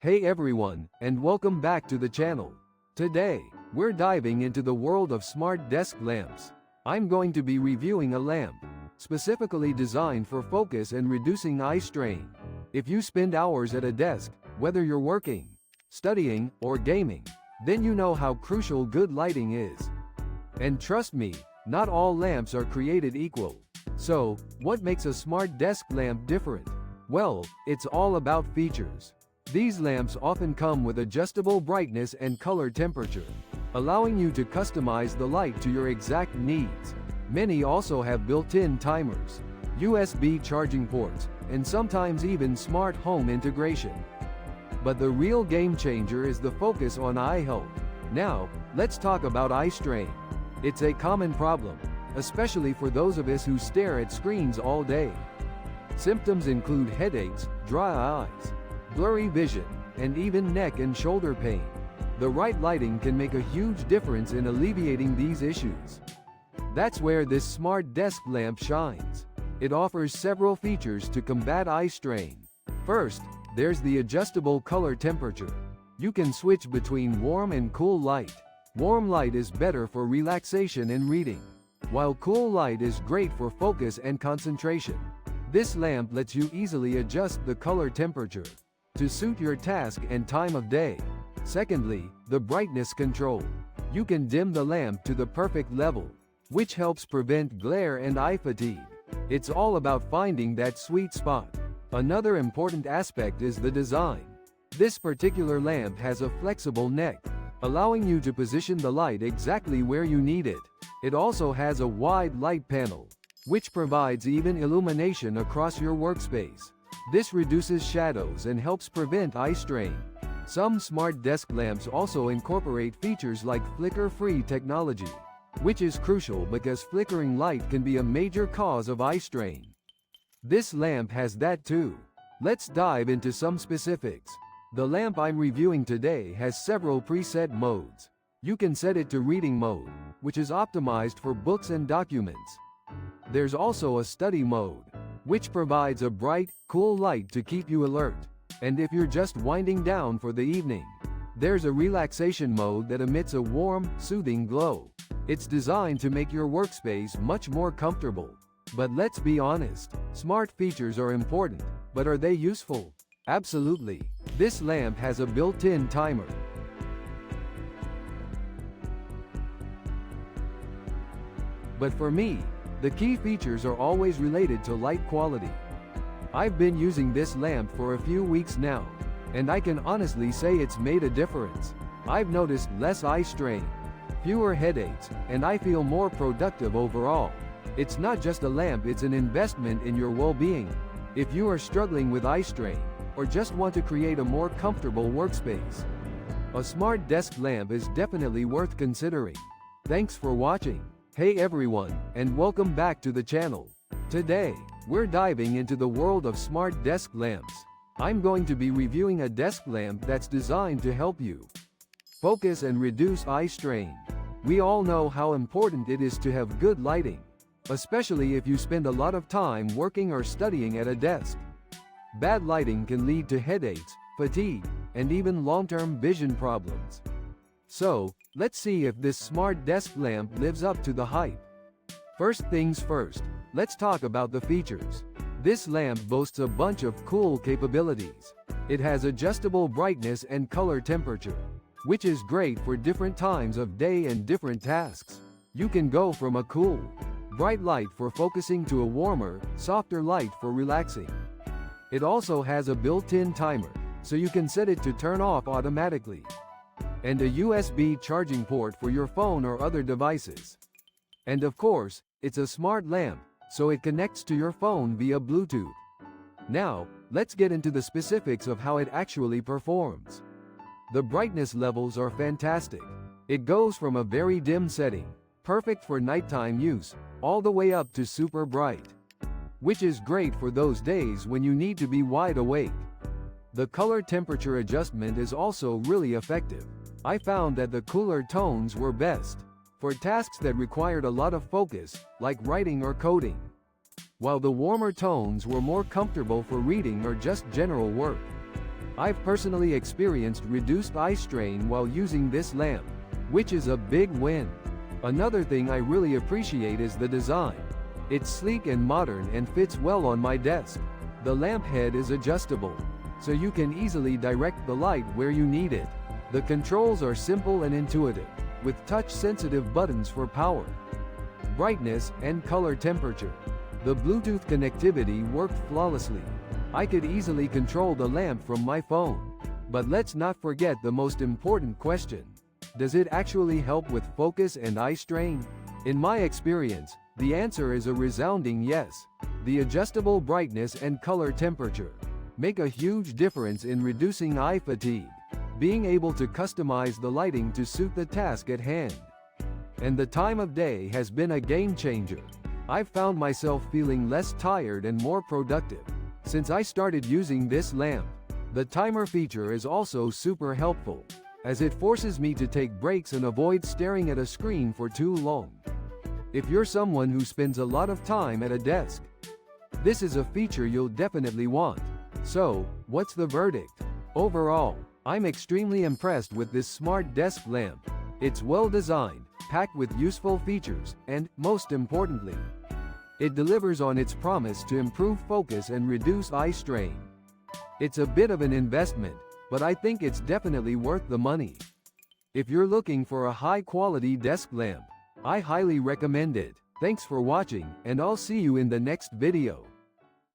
Hey everyone, and welcome back to the channel. Today, we're diving into the world of smart desk lamps. I'm going to be reviewing a lamp, specifically designed for focus and reducing eye strain. If you spend hours at a desk, whether you're working, studying, or gaming, then you know how crucial good lighting is. And trust me, not all lamps are created equal. So, what makes a smart desk lamp different? Well, it's all about features. These lamps often come with adjustable brightness and color temperature, allowing you to customize the light to your exact needs. Many also have built-in timers, USB charging ports, and sometimes even smart home integration. But the real game changer is the focus on eye health. Now, let's talk about eye strain. It's a common problem, especially for those of us who stare at screens all day. Symptoms include headaches, dry eyes, blurry vision, and even neck and shoulder pain. The right lighting can make a huge difference in alleviating these issues. That's where this smart desk lamp shines. It offers several features to combat eye strain. First, there's the adjustable color temperature. You can switch between warm and cool light. Warm light is better for relaxation and reading, while cool light is great for focus and concentration. This lamp lets you easily adjust the color temperature to suit your task and time of day. Secondly, the brightness control. You can dim the lamp to the perfect level, which helps prevent glare and eye fatigue. It's all about finding that sweet spot. Another important aspect is the design. This particular lamp has a flexible neck, allowing you to position the light exactly where you need it. It also has a wide light panel, which provides even illumination across your workspace. This reduces shadows and helps prevent eye strain. Some smart desk lamps also incorporate features like flicker-free technology, which is crucial because flickering light can be a major cause of eye strain. This lamp has that too. Let's dive into some specifics. The lamp I'm reviewing today has several preset modes. You can set it to reading mode, which is optimized for books and documents. There's also a study mode, which provides a bright, cool light to keep you alert. And if you're just winding down for the evening, there's a relaxation mode that emits a warm, soothing glow. It's designed to make your workspace much more comfortable. But let's be honest, smart features are important, but are they useful? Absolutely. This lamp has a built-in timer. But for me, the key features are always related to light quality. I've been using this lamp for a few weeks now, and I can honestly say it's made a difference. I've noticed less eye strain, fewer headaches, and I feel more productive overall. It's not just a lamp, it's an investment in your well-being. If you are struggling with eye strain, or just want to create a more comfortable workspace, a smart desk lamp is definitely worth considering. Thanks for watching. Hey everyone, and welcome back to the channel. Today, we're diving into the world of smart desk lamps. I'm going to be reviewing a desk lamp that's designed to help you focus and reduce eye strain. We all know how important it is to have good lighting, especially if you spend a lot of time working or studying at a desk. Bad lighting can lead to headaches, fatigue, and even long-term vision problems. So, let's see if this smart desk lamp lives up to the hype. First things first, let's talk about the features. This lamp boasts a bunch of cool capabilities. It has adjustable brightness and color temperature, which is great for different times of day and different tasks. You can go from a cool, bright light for focusing to a warmer, softer light for relaxing. It also has a built-in timer, so you can set it to turn off automatically, and a USB charging port for your phone or other devices. And of course, it's a smart lamp, so it connects to your phone via Bluetooth. Now, let's get into the specifics of how it actually performs. The brightness levels are fantastic. It goes from a very dim setting, perfect for nighttime use, all the way up to super bright, which is great for those days when you need to be wide awake. The color temperature adjustment is also really effective. I found that the cooler tones were best for tasks that required a lot of focus, like writing or coding, while the warmer tones were more comfortable for reading or just general work. I've personally experienced reduced eye strain while using this lamp, which is a big win. Another thing I really appreciate is the design. It's sleek and modern and fits well on my desk. The lamp head is adjustable, so you can easily direct the light where you need it. The controls are simple and intuitive, with touch-sensitive buttons for power, brightness, and color temperature. The Bluetooth connectivity worked flawlessly. I could easily control the lamp from my phone. But let's not forget the most important question. Does it actually help with focus and eye strain? In my experience, the answer is a resounding yes. The adjustable brightness and color temperature make a huge difference in reducing eye fatigue. Being able to customize the lighting to suit the task at hand and the time of day has been a game changer. I've found myself feeling less tired and more productive since I started using this lamp. The timer feature is also super helpful, as it forces me to take breaks and avoid staring at a screen for too long. If you're someone who spends a lot of time at a desk, this is a feature you'll definitely want. So, what's the verdict? Overall, I'm extremely impressed with this smart desk lamp. It's well designed, packed with useful features, and, most importantly, it delivers on its promise to improve focus and reduce eye strain. It's a bit of an investment, but I think it's definitely worth the money. If you're looking for a high-quality desk lamp, I highly recommend it. Thanks for watching, and I'll see you in the next video.